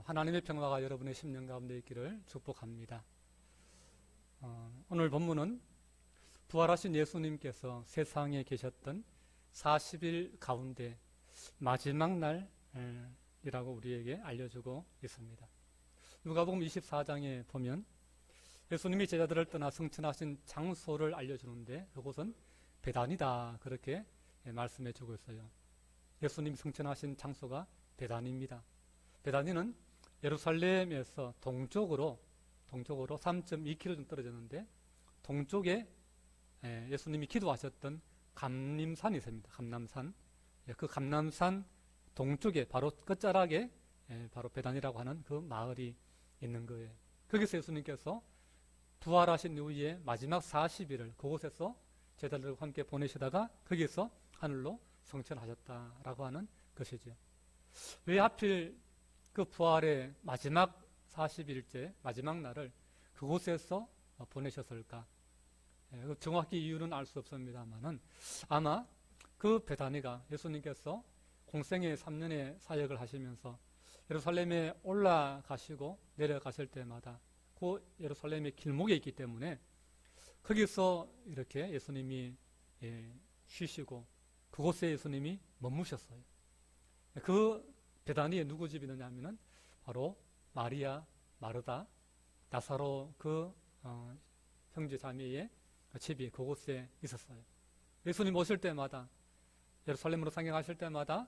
하나님의 평화가 여러분의 심령 가운데 있기를 축복합니다. 오늘 본문은 부활하신 예수님께서 세상에 계셨던 40일 가운데 마지막 날이라고 우리에게 알려주고 있습니다. 누가복음 24장에 보면 예수님이 제자들을 떠나 승천하신 장소를 알려주는데 그곳은 베단이다, 그렇게 말씀해 주고 있어요. 예수님이 승천하신 장소가 베단입니다. 베다니는 예루살렘에서 동쪽으로 3.2km 정도 떨어졌는데 동쪽에 예수님이 기도하셨던 감림산이 있습니다. 감람산. 그 감람산 동쪽에 바로 끝자락에 바로 베단이라고 하는 그 마을이 있는 거예요. 거기서 예수님께서 부활하신 이후에 마지막 40일을 그곳에서 제자들과 함께 보내시다가 거기서 하늘로 승천하셨다라고 하는 것이죠. 왜 하필 그 부활의 마지막 40일째 마지막 날을 그곳에서 보내셨을까? 정확히 이유는 알 수 없습니다만은 아마 그 베다니가 예수님께서 공생의 3년의 사역을 하시면서 예루살렘에 올라가시고 내려가실 때마다 그 예루살렘의 길목에 있기 때문에 거기서 이렇게 예수님이 쉬시고 그곳에 예수님이 머무셨어요. 그 베다니에 누구 집이 있느냐 하면은 바로 마리아, 마르다, 나사로 그 형제 자매의 집이 그곳에 있었어요. 예수님 오실 때마다 예루살렘으로 상경하실 때마다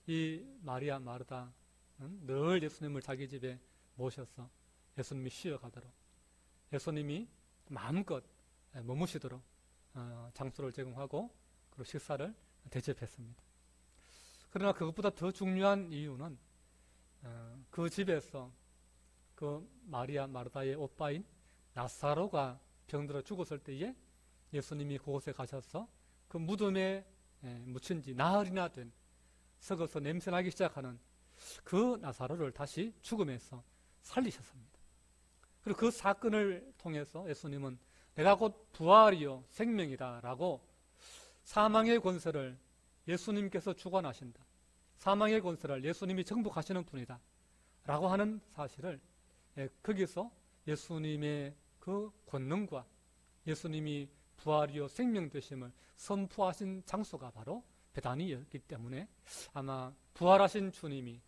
이 마리아, 마르다 늘 예수님을 자기 집에 모셔서 예수님이 쉬어가도록 예수님이 마음껏 머무시도록 장소를 제공하고 그리고 식사를 대접했습니다. 그러나 그것보다 더 중요한 이유는 그 집에서 그 마리아 마르다의 오빠인 나사로가 병들어 죽었을 때에 예수님이 그곳에 가셔서 그 무덤에 묻힌 지 나흘이나 된 썩어서 냄새나기 시작하는 그 나사로를 다시 죽음에서 살리셨습니다. 그리고 그 사건을 통해서 예수님은 내가 곧 부활이요 생명이다 라고 사망의 권세를 예수님께서 주관하신다, 사망의 권세를 예수님이 정복하시는 분이다 라고 하는 사실을 거기서 예수님의 그 권능과 예수님이 부활이요 생명 되심을 선포하신 장소가 바로 베다니였기 때문에 아마 부활하신 주님이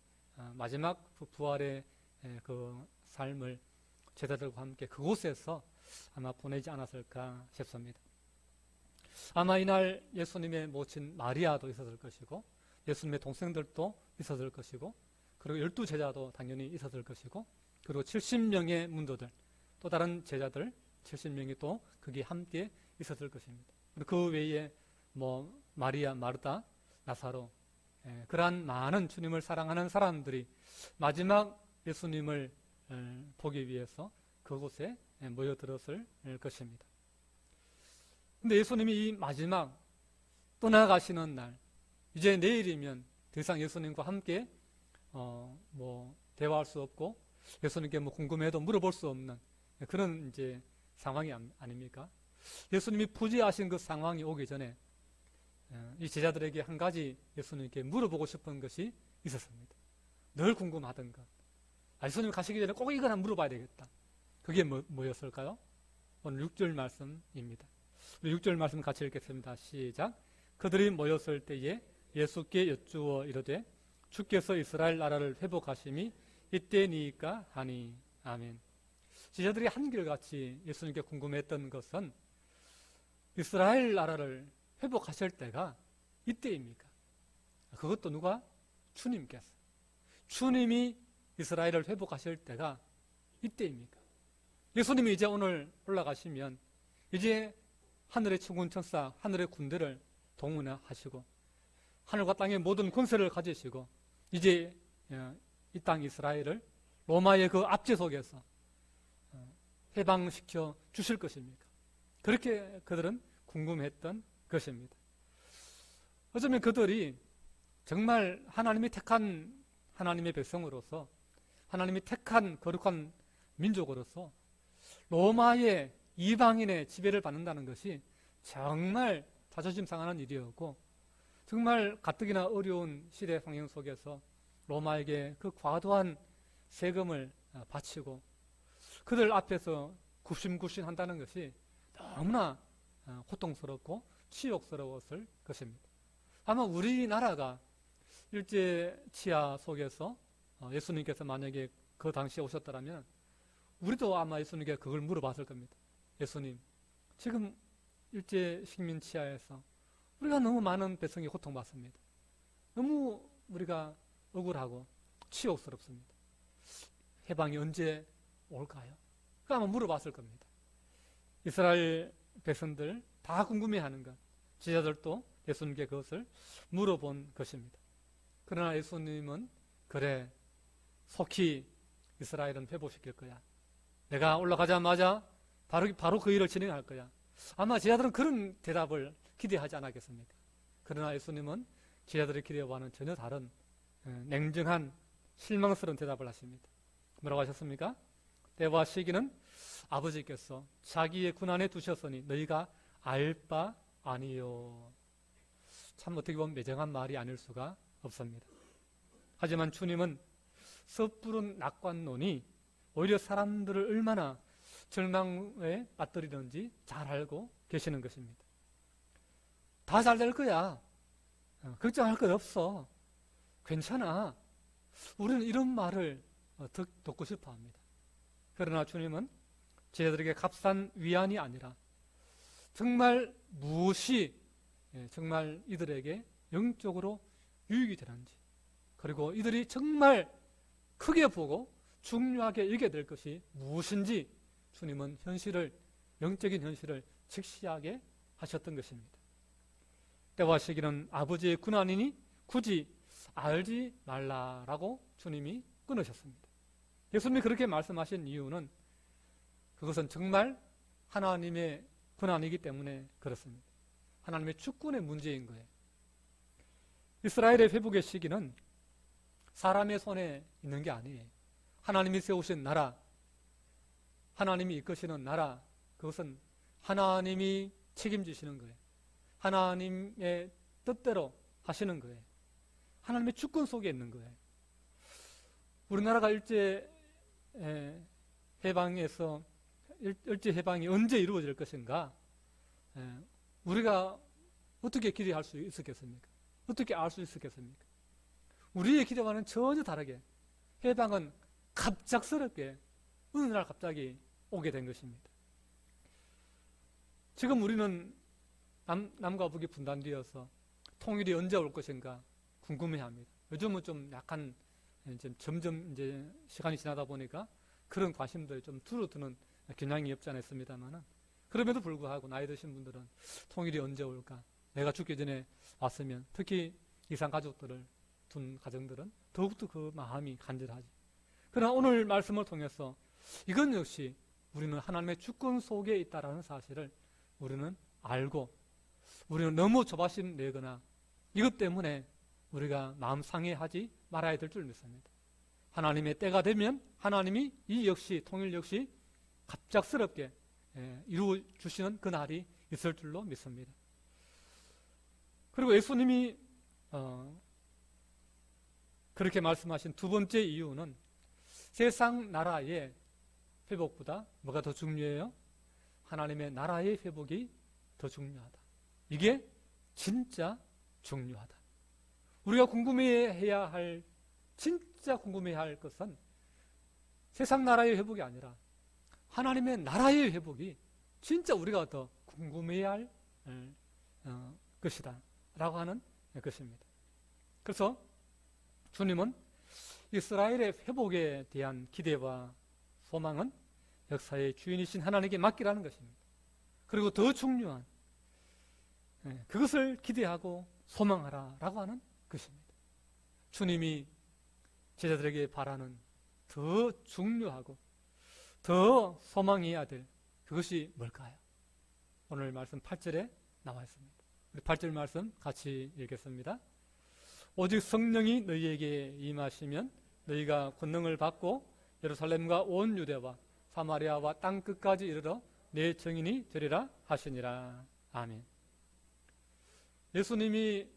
마지막 그 부활의 그 삶을 제자들과 함께 그곳에서 아마 보내지 않았을까 싶습니다. 아마 이날 예수님의 모친 마리아도 있었을 것이고 예수님의 동생들도 있었을 것이고 그리고 12제자도 당연히 있었을 것이고 그리고 70명의 문도들 또 다른 제자들 70명이 또 거기에 함께 있었을 것입니다. 그리고 그 외에 뭐 마리아, 마르다, 나사로 그러한 많은 주님을 사랑하는 사람들이 마지막 예수님을 보기 위해서 그곳에 모여들었을 것입니다. 근데 예수님이 이 마지막 떠나가시는 날, 이제 내일이면 더 이상 예수님과 함께 대화할 수 없고 예수님께 궁금해도 물어볼 수 없는 그런 이제 상황이 아닙니까? 예수님이 부재하신 그 상황이 오기 전에 이 제자들에게 한 가지 예수님께 물어보고 싶은 것이 있었습니다. 늘 궁금하던 것. 예수님 가시기 전에 꼭 이걸 한번 물어봐야 되겠다. 그게 뭐였을까요? 오늘 6절 말씀입니다. 6절 말씀 같이 읽겠습니다. 시작. 그들이 모였을 때에 예수께 여쭈어 이르되 주께서 이스라엘 나라를 회복하심이 이때니까 하니. 아멘. 제자들이 한결같이 예수님께 궁금했던 것은 이스라엘 나라를 회복하실 때가 이때입니까? 그것도 누가? 주님께서. 주님이 이스라엘을 회복하실 때가 이때입니까? 예수님이 이제 오늘 올라가시면 이제 하늘의 천군 천사, 하늘의 군대를 동원하시고 하늘과 땅의 모든 권세를 가지시고 이제 이 땅 이스라엘을 로마의 그 압제 속에서 해방시켜 주실 것입니까? 그렇게 그들은 궁금했던 것입니다. 어쩌면 그들이 정말 하나님이 택한 하나님의 백성으로서 하나님이 택한 거룩한 민족으로서 로마의 이방인의 지배를 받는다는 것이 정말 자존심 상하는 일이었고 정말 가뜩이나 어려운 시대 상황 속에서 로마에게 그 과도한 세금을 바치고 그들 앞에서 굽신굽신한다는 것이 너무나 고통스럽고 치욕스러웠을 것입니다. 아마 우리나라가 일제 치하 속에서 예수님께서 만약에 그 당시에 오셨더라면 우리도 아마 예수님께 그걸 물어봤을 겁니다. 예수님, 지금 일제 식민 치하에서 우리가 너무 많은 백성이 고통받습니다. 너무 우리가 억울하고 치욕스럽습니다. 해방이 언제 올까요? 그 아마 물어봤을 겁니다. 이스라엘 백성들 다 궁금해하는 것, 지자들도 예수님께 그것을 물어본 것입니다. 그러나 예수님은 그래, 속히 이스라엘은 회복시킬 거야. 내가 올라가자마자 바로 그 일을 진행할 거야. 아마 제자들은 그런 대답을 기대하지 않았겠습니까? 그러나 예수님은 제자들의 기대와는 전혀 다른 냉정한 실망스러운 대답을 하십니다. 뭐라고 하셨습니까? 때와 시기는 아버지께서 자기의 군안에 두셨으니 너희가 알 바 아니요. 참 어떻게 보면 매정한 말이 아닐 수가 없습니다. 하지만 주님은 섣부른 낙관론이 오히려 사람들을 얼마나 절망에 빠뜨리는지 잘 알고 계시는 것입니다. 다 잘 될 거야. 걱정할 것 없어. 괜찮아. 우리는 이런 말을 듣고 싶어 합니다. 그러나 주님은 제자들에게 값싼 위안이 아니라 정말 무엇이 정말 이들에게 영적으로 유익이 되는지, 그리고 이들이 정말 크게 보고 중요하게 여겨야 될 것이 무엇인지 주님은 영적인 현실을 직시하게 하셨던 것입니다. 때와 시기는 아버지의 군안이니 굳이 알지 말라라고 주님이 끊으셨습니다. 예수님이 그렇게 말씀하신 이유는 그것은 정말 하나님의 군안이기 때문에 그렇습니다. 하나님의 주권의 문제인 거예요. 이스라엘의 회복의 시기는 사람의 손에 있는 게 아니에요. 하나님이 세우신 나라, 하나님이 이끄시는 나라, 그것은 하나님이 책임지시는 거예요. 하나님의 뜻대로 하시는 거예요. 하나님의 주권 속에 있는 거예요. 우리나라가 일제 해방이 언제 이루어질 것인가? 우리가 어떻게 기대할 수 있었겠습니까? 어떻게 알 수 있었겠습니까? 우리의 기대와는 전혀 다르게 해방은 갑작스럽게 어느 날 갑자기 오게 된 것입니다. 지금 우리는 남과 북이 분단되어서 통일이 언제 올 것인가 궁금해합니다. 요즘은 좀 약간 점점 이제 시간이 지나다 보니까 그런 관심들이 좀 줄어드는 경향이 없지 않아 있습니다만은, 그럼에도 불구하고 나이 드신 분들은 통일이 언제 올까? 내가 죽기 전에 왔으면, 특히 이상 가족들을 둔 가정들은 더욱더 그 마음이 간절하지. 그러나 오늘 말씀을 통해서 이건 역시 우리는 하나님의 주권 속에 있다라는 사실을 우리는 알고, 우리는 너무 조바심 내거나 이것 때문에 우리가 마음 상해하지 말아야 될 줄 믿습니다. 하나님의 때가 되면 하나님이 이 역시 통일 역시 갑작스럽게 이루어 주시는 그 날이 있을 줄로 믿습니다. 그리고 예수님이 그렇게 말씀하신 두 번째 이유는 세상 나라의 회복보다 뭐가 더 중요해요? 하나님의 나라의 회복이 더 중요하다. 이게 진짜 중요하다. 우리가 궁금해해야 할, 진짜 궁금해야 할 것은 세상 나라의 회복이 아니라 하나님의 나라의 회복이 진짜 우리가 더 궁금해야 할 것이다 라고 하는 것입니다. 그래서 주님은 이스라엘의 회복에 대한 기대와 소망은 역사의 주인이신 하나님께 맡기라는 것입니다. 그리고 더 중요한 그것을 기대하고 소망하라 라고 하는 것입니다. 주님이 제자들에게 바라는 더 중요하고 더 소망해야 될 그것이 뭘까요? 오늘 말씀 8절에 나와 있습니다. 우리 8절 말씀 같이 읽겠습니다. 오직 성령이 너희에게 임하시면 너희가 권능을 받고 예루살렘과 온 유대와 사마리아와 땅 끝까지 이르러 내 증인이 되리라 하시니라. 아멘. 예수님이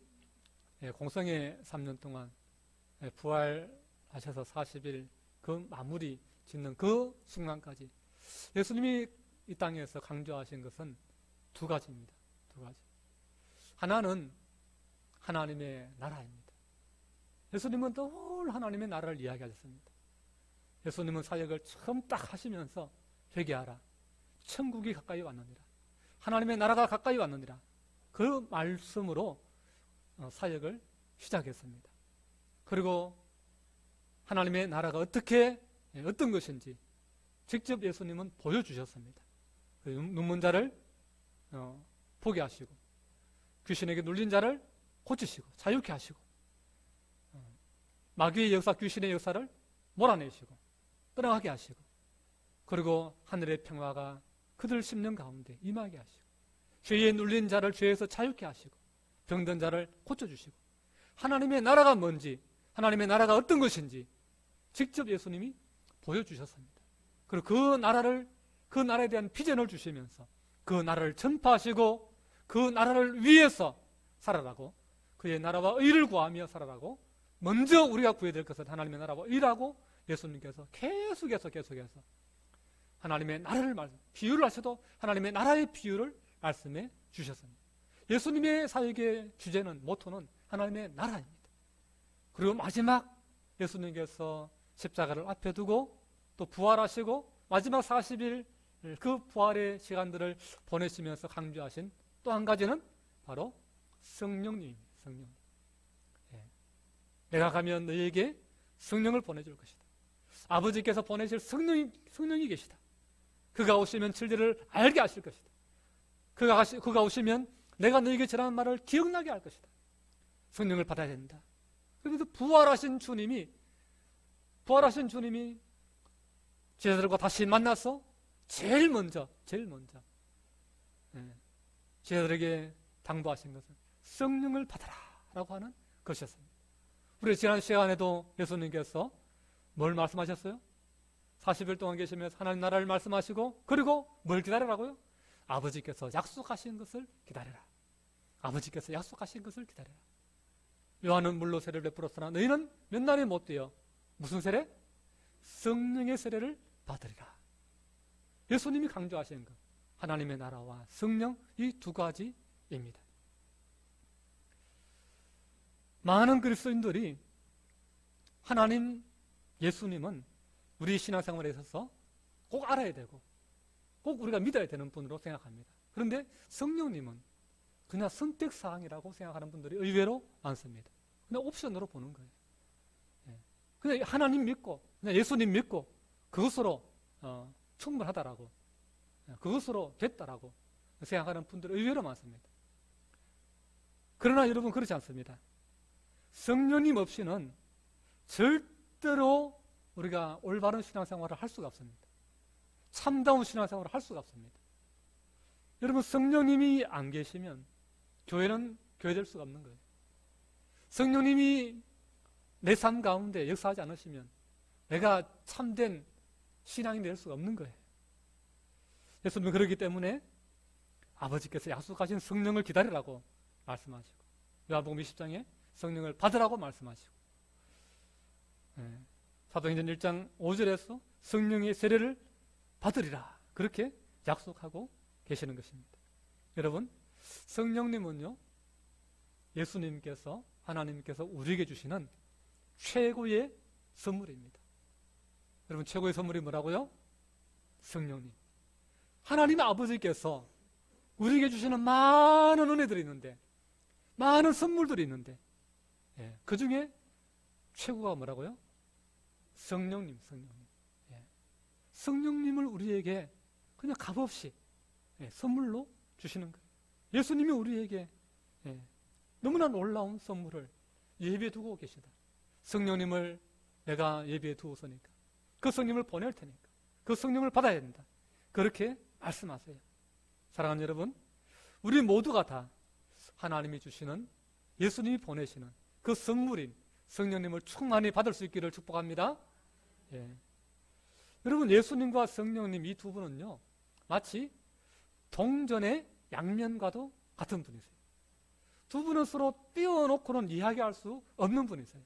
공생애 3년 동안 부활하셔서 40일 그 그 마무리 짓는 그 순간까지 예수님이 이 땅에서 강조하신 것은 두 가지입니다. 두 가지. 하나는 하나님의 나라입니다. 예수님은 늘 하나님의 나라를 이야기하셨습니다. 예수님은 사역을 처음 딱 하시면서 회개하라. 천국이 가까이 왔느니라. 하나님의 나라가 가까이 왔느니라. 그 말씀으로 사역을 시작했습니다. 그리고 하나님의 나라가 어떤 것인지 직접 예수님은 보여주셨습니다. 눈먼 자를 보게 하시고 귀신에게 눌린 자를 고치시고 자유케 하시고 마귀의 역사, 귀신의 역사를 몰아내시고 떠나가게 하시고 그리고 하늘의 평화가 그들 심령 가운데 임하게 하시고 죄에 눌린 자를 죄에서 자유케 하시고 병든 자를 고쳐주시고 하나님의 나라가 뭔지 하나님의 나라가 어떤 것인지 직접 예수님이 보여주셨습니다. 그리고 그 나라에 대한 비전을 주시면서 그 나라를 전파하시고 그 나라를 위해서 살아라고 그의 나라와 의를 구하며 살아라고 먼저 우리가 구해야 될 것은 하나님의 나라와 의라고 예수님께서 계속해서 하나님의 나라를 비유를 하셔도 하나님의 나라의 비유를 말씀해 주셨습니다. 예수님의 사역의 주제는 모토는 하나님의 나라입니다. 그리고 마지막 예수님께서 십자가를 앞에 두고 또 부활하시고 마지막 40일 그 부활의 시간들을 보내시면서 강조하신 또 한 가지는 바로 성령님입니다. 성령. 내가 가면 너희에게 성령을 보내줄 것이다. 아버지께서 보내실 성령이 계시다. 그가 오시면 진리를 알게 하실 것이다. 그가 오시면 내가 너희에게 전하는 말을 기억나게 할 것이다. 성령을 받아야 된다. 그래서 부활하신 주님이 제자들과 다시 만나서 제일 먼저 제자들에게 당부하신 것은 성령을 받아라 라고 하는 것이었습니다. 우리 지난 시간에도 예수님께서 뭘 말씀하셨어요? 40일 동안 계시면서 하나님 나라를 말씀하시고 그리고 뭘 기다리라고요? 아버지께서 약속하신 것을 기다려라. 아버지께서 약속하신 것을 기다려라. 요한은 물로 세례를 베풀었으나 너희는 몇 날이 못 되어 무슨 세례? 성령의 세례를 받으리라. 예수님이 강조하신 것 하나님의 나라와 성령 이 두 가지입니다. 많은 그리스도인들이 하나님 예수님은 우리 신앙생활에 있어서 꼭 알아야 되고 꼭 우리가 믿어야 되는 분으로 생각합니다. 그런데 성령님은 그냥 선택사항이라고 생각하는 분들이 의외로 많습니다. 그냥 옵션으로 보는 거예요. 그냥 하나님 믿고 그냥 예수님 믿고 그것으로 충분하다라고 그것으로 됐다라고 생각하는 분들이 의외로 많습니다. 그러나 여러분 그렇지 않습니다. 성령님 없이는 절대로 우리가 올바른 신앙생활을 할 수가 없습니다. 참다운 신앙생활을 할 수가 없습니다. 여러분 성령님이 안 계시면 교회는 교회될 수가 없는 거예요. 성령님이 내 삶 가운데 역사하지 않으시면 내가 참된 신앙이 될 수가 없는 거예요. 예수님은 그렇기 때문에 아버지께서 약속하신 성령을 기다리라고 말씀하시고 요한복음 20장에 성령을 받으라고 말씀하시고 사도행전 1장 5절에서 성령의 세례를 받으리라 그렇게 약속하고 계시는 것입니다. 여러분 성령님은요 예수님께서 하나님께서 우리에게 주시는 최고의 선물입니다. 여러분 최고의 선물이 뭐라고요? 성령님. 하나님 아버지께서 우리에게 주시는 많은 은혜들이 있는데 많은 선물들이 있는데 그 중에 최고가 뭐라고요? 성령님. 성령님을 우리에게 그냥 값없이 선물로 주시는 거예요. 예수님이 우리에게 너무나 놀라운 선물을 예비해 두고 계시다. 성령님을 내가 예비해 두었으니까 그 성령을 보낼 테니까 그 성령을 받아야 된다. 그렇게 말씀하세요. 사랑하는 여러분, 우리 모두가 다 하나님이 주시는 예수님이 보내시는 그 선물인 성령님을 충만히 받을 수 있기를 축복합니다. 여러분 예수님과 성령님 이 두 분은요 마치 동전의 양면과도 같은 분이세요. 두 분은 서로 띄워놓고는 이야기할 수 없는 분이세요.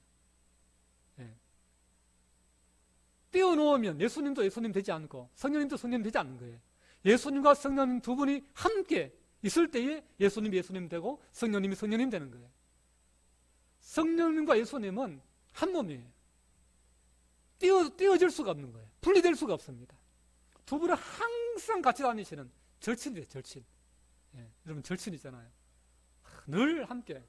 떼어놓으면 예수님도 예수님 되지 않고 성령님도 성령님 되지 않는 거예요. 예수님과 성령님 두 분이 함께 있을 때에 예수님이 예수님 되고 성령님이 성령님 되는 거예요. 성령님과 예수님은 한 몸이에요. 떼어질 수가 없는 거예요. 분리될 수가 없습니다. 두 분은 항상 같이 다니시는 절친이에요. 절친. 예, 여러분 절친이잖아요. 늘 함께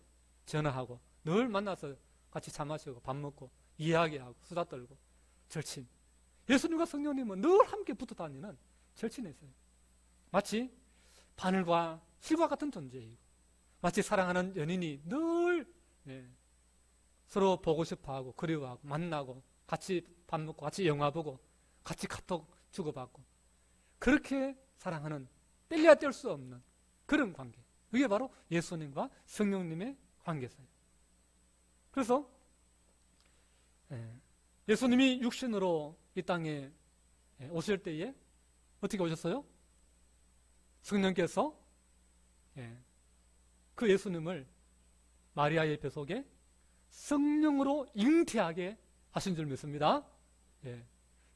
전화하고 늘 만나서 같이 차 마시고 밥 먹고 이야기하고 수다 떨고 절친. 예수님과 성령님은 늘 함께 붙어 다니는 절친이세요. 마치 바늘과 실과 같은 존재이고 마치 사랑하는 연인이 늘 서로 보고 싶어하고 그리워하고 만나고 같이 밥 먹고 같이 영화 보고 같이 카톡 주고받고 그렇게 사랑하는 뗄래야 뗄 수 없는 그런 관계. 그게 바로 예수님과 성령님의 관계세요. 그래서 예수님이 육신으로 이 땅에 오실 때에 어떻게 오셨어요? 성령께서 그 예수님을 마리아의 뱃속에 성령으로 잉태하게 하신 줄 믿습니다.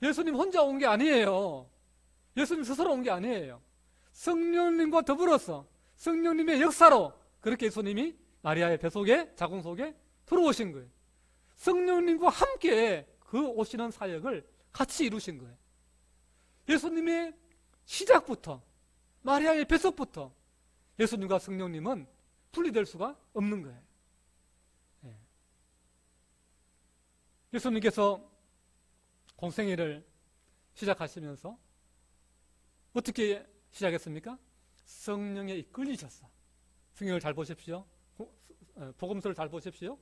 예수님 혼자 온 게 아니에요. 예수님 스스로 온 게 아니에요. 성령님과 더불어서 성령님의 역사로 그렇게 예수님이 마리아의 뱃속에 자궁 속에 들어오신 거예요. 성령님과 함께 그 오시는 사역을 같이 이루신 거예요. 예수님의 시작부터 마리아의 뱃속부터 예수님과 성령님은 분리될 수가 없는 거예요. 예수님께서 공생애를 시작하시면서 어떻게 시작했습니까? 성령에 이끌리셨어. 성경을 잘 보십시오. 복음서를 잘 보십시오.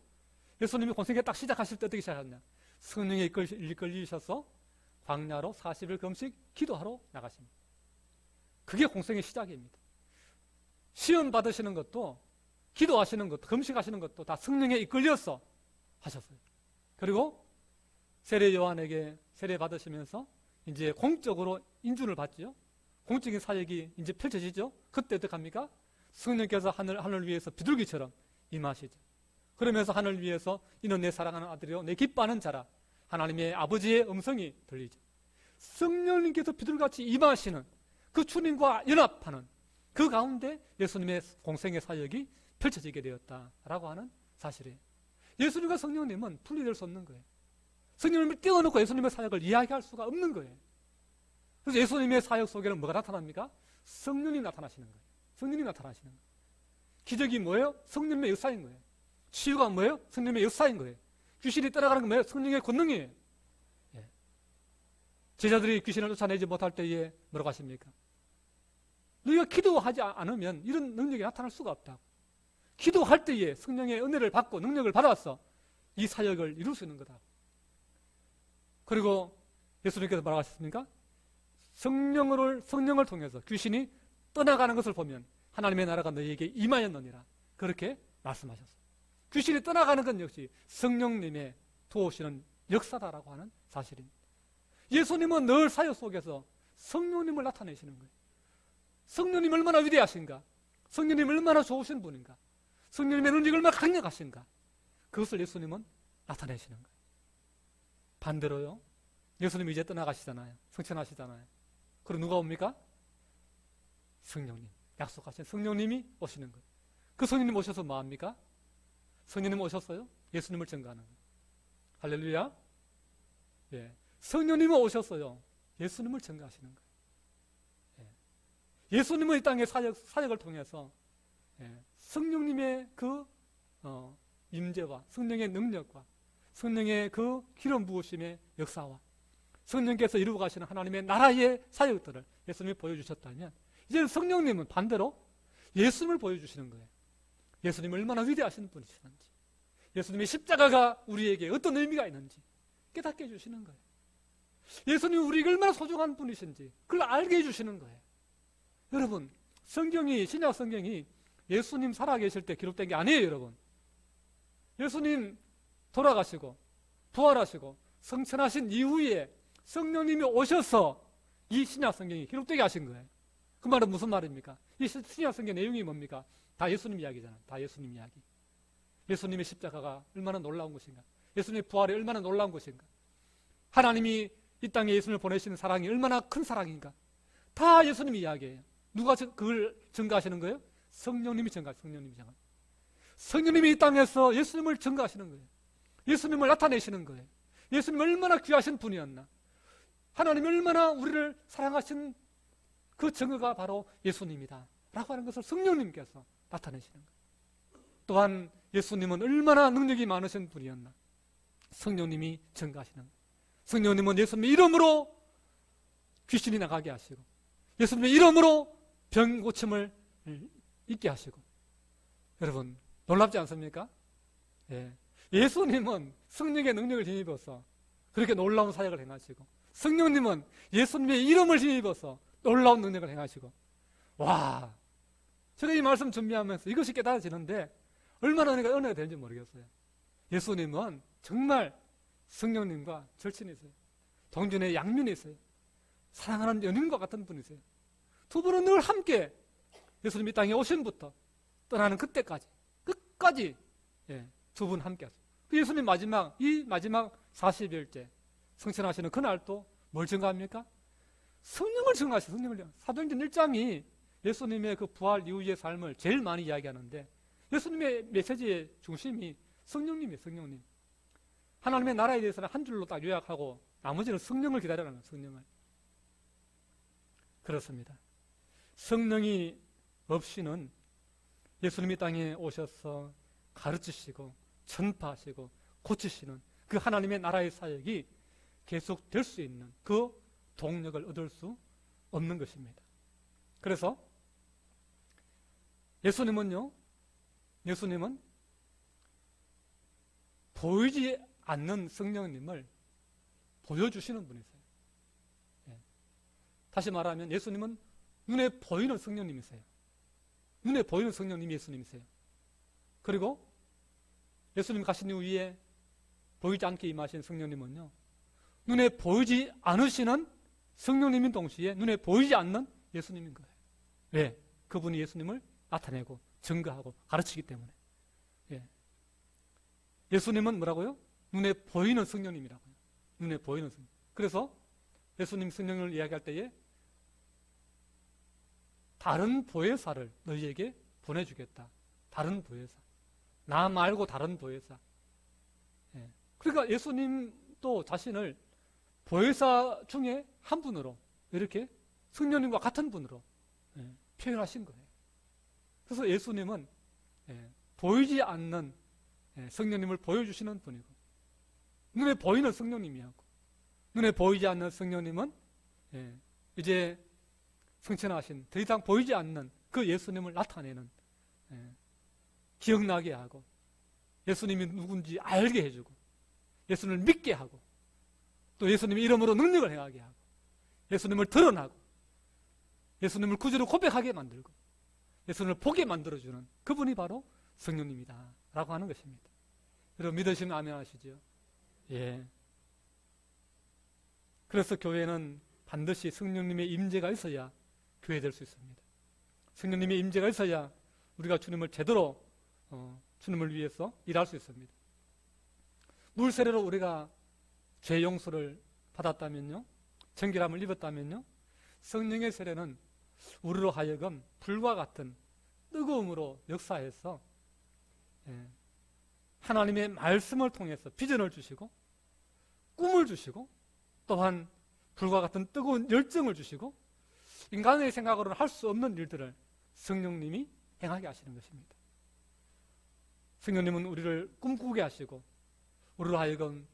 예수님이 공생애 딱 시작하실 때 어떻게 시작하셨냐? 성령에 이끌리셔서 광야로 40일 금식 기도하러 나가십니다. 그게 공생의 시작입니다. 시험 받으시는 것도 기도하시는 것도 금식하시는 것도 다 성령에 이끌려서 하셨어요. 그리고 세례 요한에게 세례 받으시면서 이제 공적으로 인준을 받지요. 공적인 사역이 이제 펼쳐지죠. 그때 어떡합니까? 성령께서 하늘 위에서 비둘기처럼 임하시죠. 그러면서 하늘 위에서 이는 내 사랑하는 아들이요 내 기뻐하는 자라 하나님의 아버지의 음성이 들리죠. 성령님께서 비둘기같이 임하시는 그 주님과 연합하는 그 가운데 예수님의 공생의 사역이 펼쳐지게 되었다라고 하는 사실이에요. 예수님과 성령님은 분리될 수 없는 거예요. 성령님을 떼어놓고 예수님의 사역을 이야기할 수가 없는 거예요. 그래서 예수님의 사역 속에는 뭐가 나타납니까? 성령님이 나타나시는 거예요. 성령님이 나타나시는 거예요. 기적이 뭐예요? 성령님의 역사인 거예요. 치유가 뭐예요? 성령님의 역사인 거예요. 귀신이 떠나가는 건 뭐예요? 성령의 권능이에요. 제자들이 귀신을 쫓아내지 못할 때에 뭐라고 하십니까? 너희가 기도하지 않으면 이런 능력이 나타날 수가 없다고. 기도할 때에 성령의 은혜를 받고 능력을 받아서 이 사역을 이룰 수 있는 거다. 그리고 예수님께서 뭐라고 하셨습니까? 성령을 통해서 귀신이 떠나가는 것을 보면 하나님의 나라가 너희에게 임하였느니라. 그렇게 말씀하셨어요. 귀신이 떠나가는 건 역시 성령님의 도우시는 역사다라고 하는 사실입니다. 예수님은 늘 사역 속에서 성령님을 나타내시는 거예요. 성령님 얼마나 위대하신가? 성령님 얼마나 좋으신 분인가? 성령님의 능력이 얼마나 강력하신가? 그것을 예수님은 나타내시는 거예요. 반대로요. 예수님이 이제 떠나가시잖아요. 승천하시잖아요. 그럼 누가 옵니까? 성령님. 약속하신 성령님이 오시는 거예요. 그 성령님 오셔서 뭐 합니까? 성령님 오셨어요? 예수님을 증거하는 거예요. 할렐루야. 성령님이 오셨어요. 예수님을 증거하시는 거예요. 예수님은 이 땅의 사역을 통해서 성령님의 그 임재와 성령의 능력과 성령의 그 기름 부으심의 역사와 성령께서 이루어 가시는 하나님의 나라의 사역들을 예수님이 보여주셨다면 이제 성령님은 반대로 예수님을 보여주시는 거예요. 예수님이 얼마나 위대하신 분이시는지, 예수님의 십자가가 우리에게 어떤 의미가 있는지 깨닫게 해주시는 거예요. 예수님이 우리에게 얼마나 소중한 분이신지 그걸 알게 해주시는 거예요. 여러분, 신약 성경이 예수님 살아계실 때 기록된 게 아니에요, 여러분. 예수님 돌아가시고 부활하시고 성천하신 이후에 성령님이 오셔서 이 신약 성경이 기록되게 하신 거예요. 그 말은 무슨 말입니까? 이 신약 성경 내용이 뭡니까? 다 예수님 이야기잖아요. 다 예수님 이야기. 예수님의 십자가가 얼마나 놀라운 것인가? 예수님의 부활이 얼마나 놀라운 것인가? 하나님이 이 땅에 예수님을 보내시는 사랑이 얼마나 큰 사랑인가. 다 예수님이 이야기해요. 누가 그걸 증거하시는 거예요? 성령님이 증거하시는 거예요. 성령님이 이 땅에서 예수님을 증거하시는 거예요. 예수님을 나타내시는 거예요. 예수님이 얼마나 귀하신 분이었나. 하나님이 얼마나 우리를 사랑하신 그 증거가 바로 예수님이다 라고 하는 것을 성령님께서 나타내시는 거예요. 또한 예수님은 얼마나 능력이 많으신 분이었나. 성령님이 증거하시는 거예요. 성령님은 예수님의 이름으로 귀신이 나가게 하시고, 예수님의 이름으로 병 고침을 있게 하시고. 여러분 놀랍지 않습니까? 예. 예수님은 성령의 능력을 힘입어서 그렇게 놀라운 사역을 행하시고, 성령님은 예수님의 이름을 힘입어서 놀라운 능력을 행하시고. 와, 제가 이 말씀 준비하면서 이것이 깨달아지는데 얼마나 은혜가 되는지 모르겠어요. 예수님은 정말 성령님과 절친이 있어요. 동전의 양면이 있어요. 사랑하는 연인과 같은 분이세요. 두 분은 늘 함께 예수님이 땅에 오신부터 떠나는 그때까지 끝까지 두 분 함께 하세요. 예수님 이 마지막 40일째 성천하시는 그날도 뭘 증거합니까? 성령을 증거하시죠. 성령을. 사도행전 1장이 예수님의 그 부활 이후의 삶을 제일 많이 이야기하는데, 예수님의 메시지의 중심이 성령님이에요. 성령님. 하나님의 나라에 대해서는 한 줄로 딱 요약하고 나머지는 성령을 기다려라는 거예요. 성령을. 그렇습니다. 성령이 없이는 예수님이 땅에 오셔서 가르치시고 전파하시고 고치시는 그 하나님의 나라의 사역이 계속될 수 있는 그 동력을 얻을 수 없는 것입니다. 그래서 예수님은 보이지 않는 성령님을 보여주시는 분이세요. 다시 말하면 예수님은 눈에 보이는 성령님이세요. 눈에 보이는 성령님이 예수님이세요. 그리고 예수님 가신 이후에 보이지 않게 임하신 성령님은요, 눈에 보이지 않으시는 성령님인 동시에 눈에 보이지 않는 예수님인 거예요. 왜? 그분이 예수님을 나타내고 증거하고 가르치기 때문에. 예수님은 뭐라고요? 눈에 보이는 성령님이라고요. 눈에 보이는 성령. 그래서 예수님 성령을 이야기할 때에 다른 보혜사를 너희에게 보내주겠다. 다른 보혜사. 나 말고 다른 보혜사. 그러니까 예수님도 자신을 보혜사 중에 한 분으로 이렇게 성령님과 같은 분으로 표현하신 거예요. 그래서 예수님은 보이지 않는 성령님을 보여주시는 분이고, 눈에 보이는 성령님이었고, 눈에 보이지 않는 성령님은 이제 성천하신 더 이상 보이지 않는 그 예수님을 나타내는, 기억나게 하고 예수님이 누군지 알게 해주고 예수님을 믿게 하고 또 예수님의 이름으로 능력을 행하게 하고 예수님을 드러나고 예수님을 구주로 고백하게 만들고 예수님을 보게 만들어주는 그분이 바로 성령님이다 라고 하는 것입니다. 여러분 믿으시면 아멘 하시죠? 예. 그래서 교회는 반드시 성령님의 임재가 있어야 교회 될 수 있습니다. 성령님의 임재가 있어야 우리가 주님을 제대로 주님을 위해서 일할 수 있습니다. 물 세례로 우리가 죄 용서를 받았다면요, 정결함을 입었다면요, 성령의 세례는 우리로 하여금 불과 같은 뜨거움으로 역사해서 하나님의 말씀을 통해서 비전을 주시고 꿈을 주시고 또한 불과 같은 뜨거운 열정을 주시고 인간의 생각으로는 할 수 없는 일들을 성령님이 행하게 하시는 것입니다. 성령님은 우리를 꿈꾸게 하시고 우리로 하여금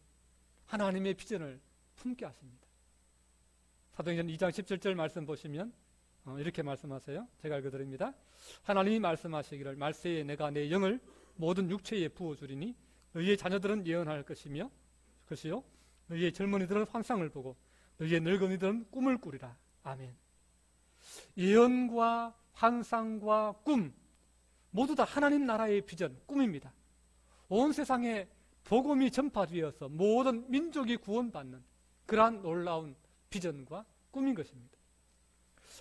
하나님의 비전을 품게 하십니다. 사도행전 2장 17절 말씀 보시면 이렇게 말씀하세요. 제가 읽어드립니다. 하나님이 말씀하시기를 말세에 내가 내 영을 모든 육체에 부어주리니 너희의 자녀들은 예언할 것이요 너희의 젊은이들은 환상을 보고 너희의 늙은이들은 꿈을 꾸리라. 아멘. 예언과 환상과 꿈 모두 다 하나님 나라의 비전, 꿈입니다. 온 세상에 복음이 전파되어서 모든 민족이 구원받는 그러한 놀라운 비전과 꿈인 것입니다.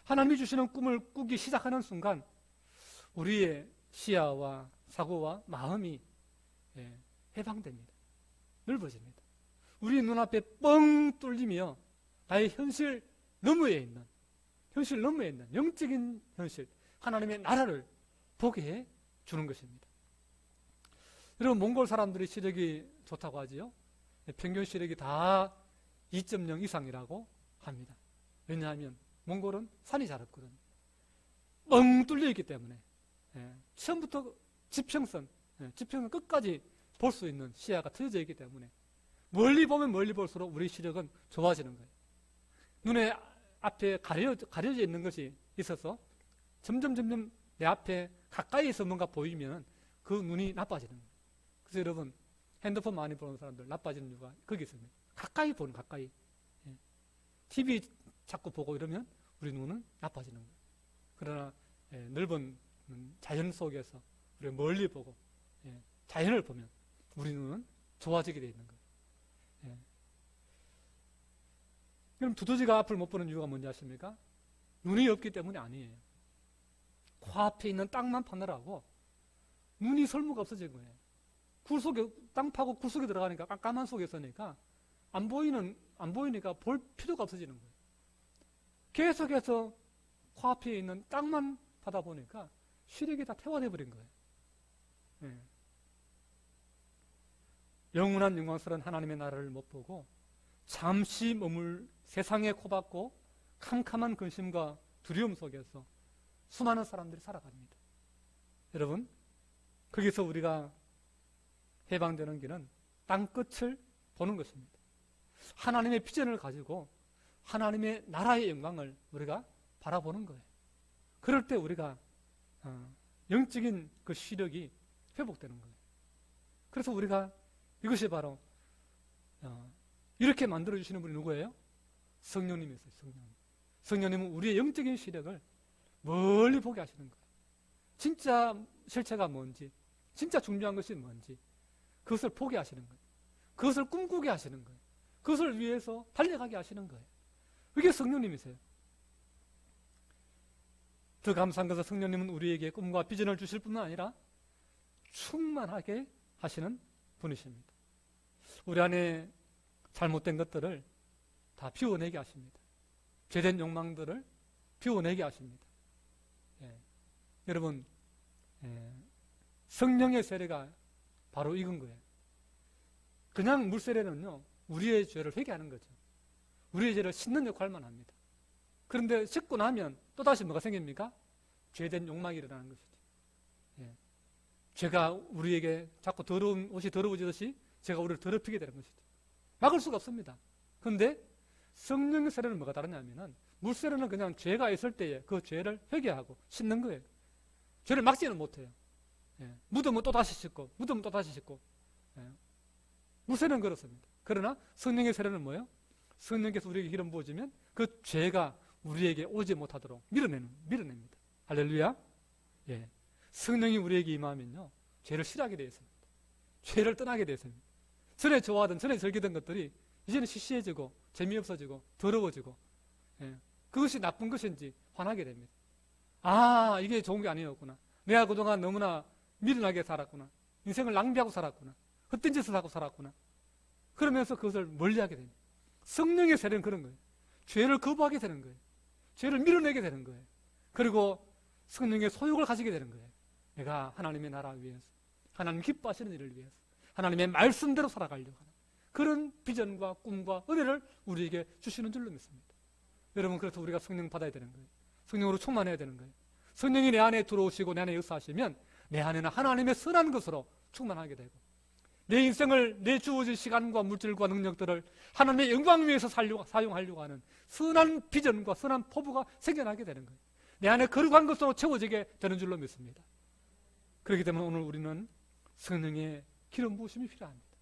하나님이 주시는 꿈을 꾸기 시작하는 순간 우리의 시야와 사고와 마음이 해방됩니다. 넓어집니다. 우리 눈앞에 뻥 뚫리며 나의 현실 너머에 있는, 영적인 현실, 하나님의 나라를 보게 해 주는 것입니다. 여러분, 몽골 사람들이 시력이 좋다고 하지요. 평균 시력이 다 2.0 이상이라고 합니다. 왜냐하면 몽골은 산이 잘 없거든요. 뻥 뚫려 있기 때문에 처음부터 지평선 끝까지 볼 수 있는 시야가 트여져 있기 때문에 멀리 보면 멀리 볼수록 우리 시력은 좋아지는 거예요. 눈에 앞에 가려져 있는 것이 있어서 점점 내 앞에 가까이에서 뭔가 보이면 그 눈이 나빠지는 거예요. 그래서 여러분, 핸드폰 많이 보는 사람들 나빠지는 이유가 거기 있습니다. 가까이. TV 자꾸 보고 이러면 우리 눈은 나빠지는 거예요. 그러나 넓은 자연 속에서 우리가 멀리 보고 자연을 보면 우리 눈은 좋아지게 되어 있는 거예요. 그럼 두더지가 앞을 못 보는 이유가 뭔지 아십니까? 눈이 없기 때문이 아니에요. 코앞에 있는 땅만 파느라고 눈이 설무가 없어진 거예요. 땅 파고 굴 속에 들어가니까 깜깜한 속에 있으니까 안 보이니까 볼 필요가 없어지는 거예요. 계속해서 코앞에 있는 땅만 파다 보니까 시력이 다 퇴화되어 버린 거예요. 영원한 영광스러운 하나님의 나라를 못 보고 잠시 머물 세상에 코박고 캄캄한 근심과 두려움 속에서 수많은 사람들이 살아갑니다. 여러분, 거기서 우리가 해방되는 길은 땅끝을 보는 것입니다. 하나님의 비전을 가지고 하나님의 나라의 영광을 우리가 바라보는 거예요. 그럴 때 우리가 영적인 그 시력이 회복되는 거예요. 그래서 우리가 이것이 바로 이렇게 만들어주시는 분이 누구예요? 성령님이세요. 성령님은 우리의 영적인 시력을 멀리 보게 하시는 거예요. 진짜 실체가 뭔지, 진짜 중요한 것이 뭔지 그것을 보게 하시는 거예요. 그것을 꿈꾸게 하시는 거예요. 그것을 위해서 달려가게 하시는 거예요. 그게 성령님이세요. 더 감사한 것은 성령님은 우리에게 꿈과 비전을 주실 뿐만 아니라 충만하게 하시는 분이십니다. 우리 안에 잘못된 것들을 다 비워내게 하십니다. 죄된 욕망들을 비워내게 하십니다. 여러분, 성령의 세례가 바로 이건 거예요. 그냥 물 세례는요, 우리의 죄를 회개하는 거죠. 우리의 죄를 씻는 역할만 합니다. 그런데 씻고 나면 또다시 뭐가 생깁니까? 죄된 욕망이 일어나는 것이죠. 죄가 우리에게 자꾸 더러운 옷이 더러워지듯이 죄가 우리를 더럽히게 되는 것이죠. 막을 수가 없습니다. 그런데 성령의 세례는 뭐가 다르냐면은 물 세례는 그냥 죄가 있을 때에 그 죄를 회개하고 씻는 거예요. 죄를 막지는 못해요. 묻으면 또다시 씻고 물 세례는 그렇습니다. 그러나 성령의 세례는 뭐예요? 성령께서 우리에게 기름 부어주면 그 죄가 우리에게 오지 못하도록 밀어냅니다. 할렐루야. 성령이 우리에게 임하면요, 죄를 싫어하게 되어 있습니다. 죄를 떠나게 되어 있습니다. 전에 좋아하던, 전에 즐기던 것들이 이제는 시시해지고 재미없어지고 더러워지고 그것이 나쁜 것인지 화나게 됩니다. 아, 이게 좋은 게 아니었구나. 내가 그동안 너무나 미련하게 살았구나. 인생을 낭비하고 살았구나. 헛된 짓을 하고 살았구나. 그러면서 그것을 멀리하게 됩니다. 성령의 세례는 그런 거예요. 죄를 거부하게 되는 거예요. 죄를 밀어내게 되는 거예요. 그리고 성령의 소욕을 가지게 되는 거예요. 내가 하나님의 나라 위해서, 하나님 기뻐하시는 일을 위해서, 하나님의 말씀대로 살아가려고 하는 그런 비전과 꿈과 은혜를 우리에게 주시는 줄로 믿습니다. 여러분, 그래서 우리가 성령 받아야 되는 거예요. 성령으로 충만해야 되는 거예요. 성령이 내 안에 들어오시고 내 안에 역사하시면 내 안에는 하나님의 선한 것으로 충만하게 되고 내 인생을, 내 주어진 시간과 물질과 능력들을 하나님의 영광 위해서 사용하려고 하는 선한 비전과 선한 포부가 생겨나게 되는 거예요. 내 안에 거룩한 것으로 채워지게 되는 줄로 믿습니다. 그렇기 때문에 오늘 우리는 성령의 기름 부으심이 필요합니다.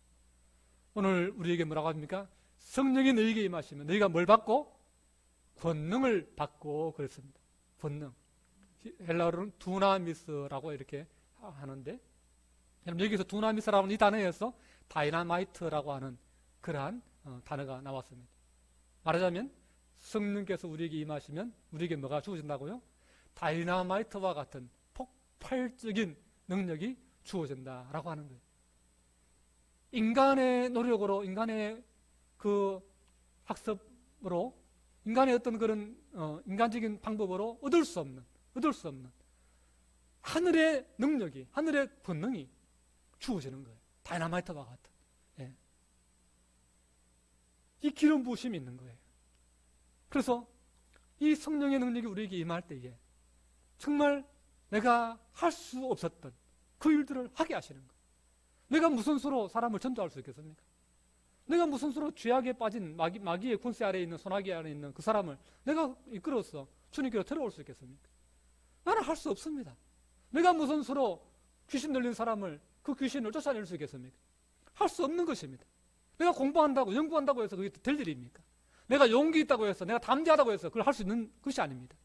오늘 우리에게 뭐라고 합니까? 성령이 너희에게 임하시면 너희가 뭘 받고? 권능을 받고 그랬습니다. 권능. 헬라어로는 두나미스라고 이렇게 하는데, 여기서 두나미스라고 하는 이 단어에서 다이나마이트라고 하는 그러한 단어가 나왔습니다. 말하자면 성령께서 우리에게 임하시면 우리에게 뭐가 주어진다고요? 다이나마이트와 같은 폭발적인 능력이 주어진다라고 하는 거예요. 인간의 노력으로, 인간의 그 학습 방법으로, 인간의 어떤 그런 인간적인 방법으로 얻을 수 없는 하늘의 능력이, 하늘의 권능이 주어지는 거예요. 다이나마이트와 같은. 예. 이 기름 부으심이 있는 거예요. 그래서 이 성령의 능력이 우리에게 임할 때에 정말 내가 할 수 없었던 그 일들을 하게 하시는 거예요. 내가 무슨 수로 사람을 전도할 수 있겠습니까? 내가 무슨 수로 죄악에 빠진 마귀의 군세 아래에 있는, 소나기 아래에 있는 그 사람을 내가 이끌어서 주님께로 데려올 수 있겠습니까? 나는 할 수 없습니다. 내가 무슨 수로 귀신 들린 사람을, 그 귀신을 쫓아낼 수 있겠습니까? 할 수 없는 것입니다. 내가 공부한다고, 연구한다고 해서 그게 될 일입니까? 내가 용기 있다고 해서, 내가 담대하다고 해서 그걸 할 수 있는 것이 아닙니다.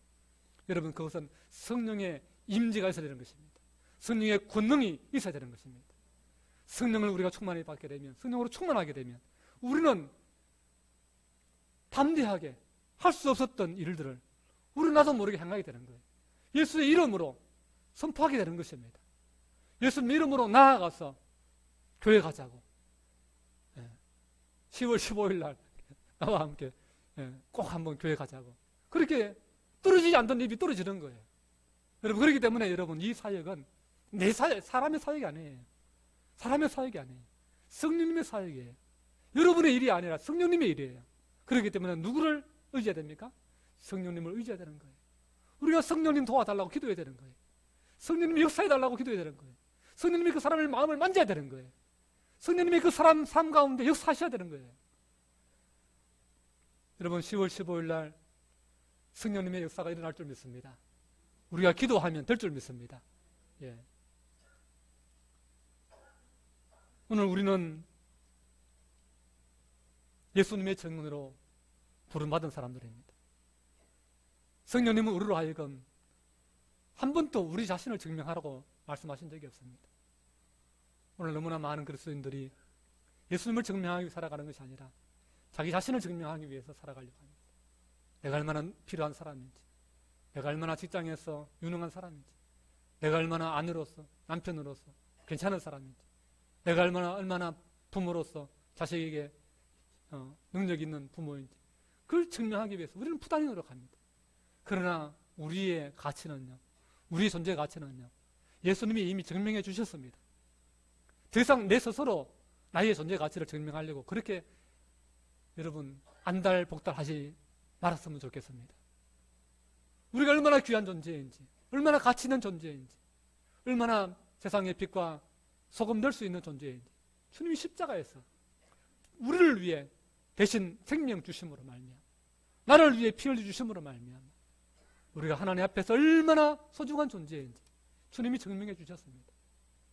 여러분, 그것은 성령의 임재가 있어야 되는 것입니다. 성령의 권능이 있어야 되는 것입니다. 성령을 우리가 충만히 받게 되면, 성령으로 충만하게 되면 우리는 담대하게 할 수 없었던 일들을 우리 나도 모르게 행하게 되는 거예요. 예수의 이름으로 선포하게 되는 것입니다. 예수님 이름으로 나아가서 교회 가자고. 10월 15일 날 나와 함께 꼭 한번 교회 가자고. 그렇게 떨어지지 않던 입이 떨어지는 거예요. 여러분, 그렇기 때문에 여러분, 이 사역은 내 사역, 사람의 사역이 아니에요. 사람의 사역이 아니에요. 성령님의 사역이에요. 여러분의 일이 아니라 성령님의 일이에요. 그렇기 때문에 누구를 의지해야 됩니까? 성령님을 의지해야 되는 거예요. 우리가 성령님 도와달라고 기도해야 되는 거예요. 성령님이 역사해달라고 기도해야 되는 거예요. 성령님이 그 사람의 마음을 만져야 되는 거예요. 성령님이 그 사람 삶 가운데 역사하셔야 되는 거예요. 여러분, 10월 15일 날 성령님의 역사가 일어날 줄 믿습니다. 우리가 기도하면 될 줄 믿습니다. 예. 오늘 우리는 예수님의 증언으로 부름받은 사람들입니다. 성령님은 우리로 하여금 한 번도 우리 자신을 증명하라고 말씀하신 적이 없습니다. 오늘 너무나 많은 그리스도인들이 예수님을 증명하기 위해 살아가는 것이 아니라 자기 자신을 증명하기 위해서 살아가려고 합니다. 내가 얼마나 필요한 사람인지, 내가 얼마나 직장에서 유능한 사람인지, 내가 얼마나 아내로서, 남편으로서 괜찮은 사람인지, 내가 얼마나 부모로서 자식에게 능력 있는 부모인지, 그걸 증명하기 위해서 우리는 부단히 노력합니다. 그러나 우리의 가치는요, 우리의 존재의 가치는요, 예수님이 이미 증명해 주셨습니다. 더 이상 내 스스로 나의 존재 가치를 증명하려고 그렇게 여러분 안달복달 하지 말았으면 좋겠습니다. 우리가 얼마나 귀한 존재인지, 얼마나 가치 있는 존재인지, 얼마나 세상의 빛과 소금 될 수 있는 존재인지 주님이 십자가에서 우리를 위해 대신 생명 주심으로 말미암아, 나를 위해 피 흘려 주심으로 말미암아 우리가 하나님 앞에서 얼마나 소중한 존재인지 주님이 증명해 주셨습니다.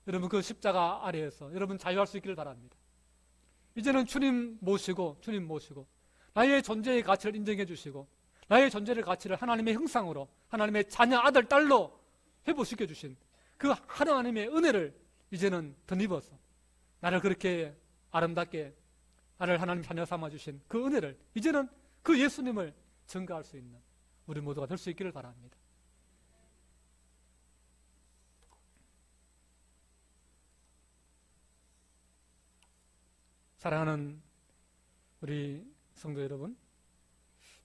여러분, 그 십자가 아래에서 여러분 자유할 수 있기를 바랍니다. 이제는 주님 모시고 나의 존재의 가치를 인정해 주시고 나의 존재의 가치를 하나님의 형상으로, 하나님의 자녀, 아들, 딸로 회복시켜 주신 그 하나님의 은혜를 이제는 덧입어서 나를 그렇게 아름답게 나를 하나님 자녀 삼아 주신 그 은혜를 이제는 그 예수님을 증거할 수 있는 우리 모두가 될 수 있기를 바랍니다. 사랑하는 우리 성도 여러분,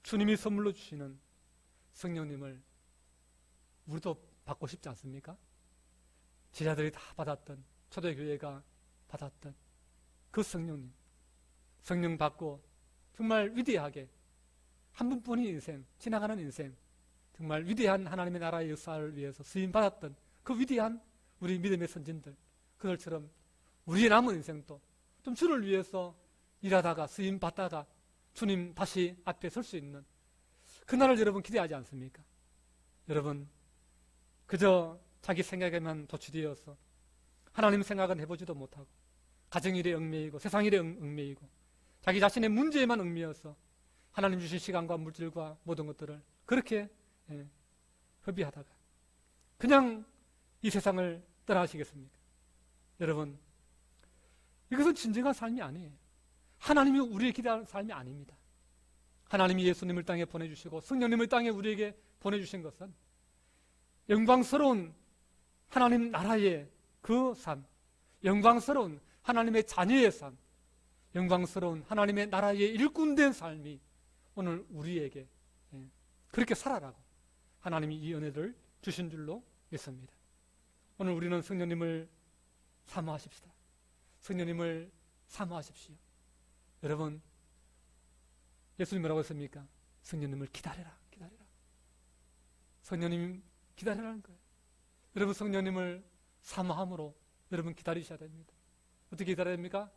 주님이 선물로 주시는 성령님을 우리도 받고 싶지 않습니까? 제자들이 다 받았던, 초대교회가 받았던 그 성령님, 성령 받고 정말 위대하게 한 분뿐인 인생, 지나가는 인생, 정말 위대한 하나님의 나라의 역사를 위해서 쓰임받았던 그 위대한 우리 믿음의 선진들, 그들처럼 우리의 남은 인생도 좀 주를 위해서 일하다가 쓰임받다가 주님 다시 앞에 설 수 있는 그날을 여러분 기대하지 않습니까? 여러분, 그저 자기 생각에만 도취되어서 하나님 생각은 해보지도 못하고 가정일에 얽매이고 세상일에 얽매이고 자기 자신의 문제에만 얽매여서 하나님 주신 시간과 물질과 모든 것들을 그렇게 허비하다가 그냥 이 세상을 떠나시겠습니까? 여러분, 이것은 진정한 삶이 아니에요. 하나님이 우리의 기대하는 삶이 아닙니다. 하나님이 예수님을 땅에 보내주시고 성령님을 땅에 우리에게 보내주신 것은 영광스러운 하나님 나라의 그 삶, 영광스러운 하나님의 자녀의 삶, 영광스러운 하나님의 나라의 일꾼된 삶이 오늘 우리에게 그렇게 살아라고 하나님이 이 은혜를 주신 줄로 믿습니다. 오늘 우리는 성령님을 사모하십시다. 성령님을 사모하십시오. 여러분, 예수님 뭐라고 했습니까? 성령님을 기다려라, 기다려라. 성령님 기다리라는 거예요. 여러분, 성령님을 사모함으로 여러분 기다리셔야 됩니다. 어떻게 기다려야 됩니까?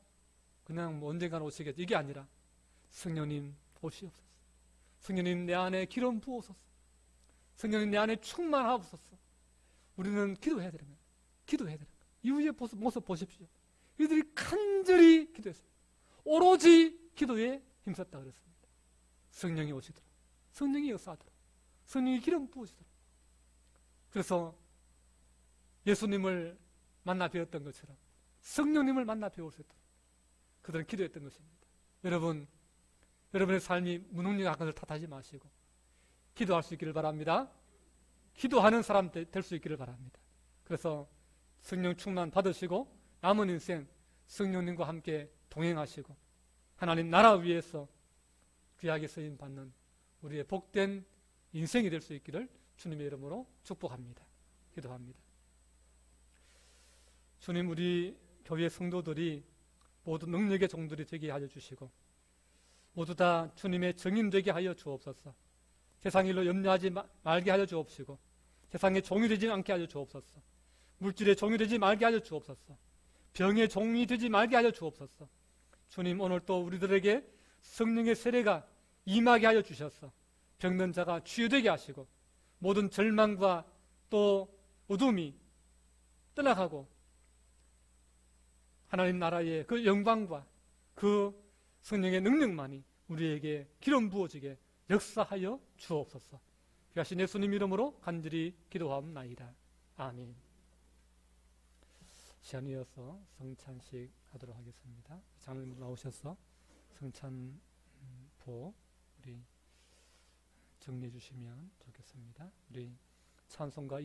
그냥 뭐 언젠가는 오시겠지, 이게 아니라 성령님 오시옵소서. 성령님 내 안에 기름 부으소서. 성령님 내 안에 충만하옵소서. 우리는 기도해야 되는 거예요. 기도해야 되는 거예요. 이후의 모습 보십시오. 이들이 간절히 기도했어요. 오로지 기도에 힘썼다 그랬습니다. 성령이 오시더라. 성령이 역사하더라. 성령이 기름 부으시더라. 그래서 예수님을 만나 배웠던 것처럼 성령님을 만나 배울 수 있도록 그들은 기도했던 것입니다. 여러분, 여러분의 삶이 무능력한 것을 탓하지 마시고 기도할 수 있기를 바랍니다. 기도하는 사람 될 수 있기를 바랍니다. 그래서 성령 충만 받으시고 남은 인생 성령님과 함께 동행하시고 하나님 나라 위에서 귀하게 쓰임 받는 우리의 복된 인생이 될 수 있기를 주님의 이름으로 축복합니다. 기도합니다. 주님, 우리 교회 성도들이 모두 능력의 종들이 되게 하여 주시고 모두 다 주님의 증인 되게 하여 주옵소서. 세상 일로 염려하지 말게 하여 주옵시고 세상에 종이 되지 않게 하여 주옵소서. 물질에 종이 되지 말게 하여 주옵소서. 병에 종이 되지 말게 하여 주옵소서. 주님, 오늘 또 우리들에게 성령의 세례가 임하게 하여 주셔서 병든 자가 치유되게 하시고 모든 절망과 또 어둠이 떠나가고 하나님 나라의 그 영광과 그 성령의 능력만이 우리에게 기름 부어지게 역사하여 주옵소서. 귀하신 예수님 이름으로 간절히 기도하옵나이다. 아멘. 시간 이어서 성찬식 하도록 하겠습니다. 장로님 나오셔서 성찬포 우리 정리해 주시면 좋겠습니다. 우리 찬송가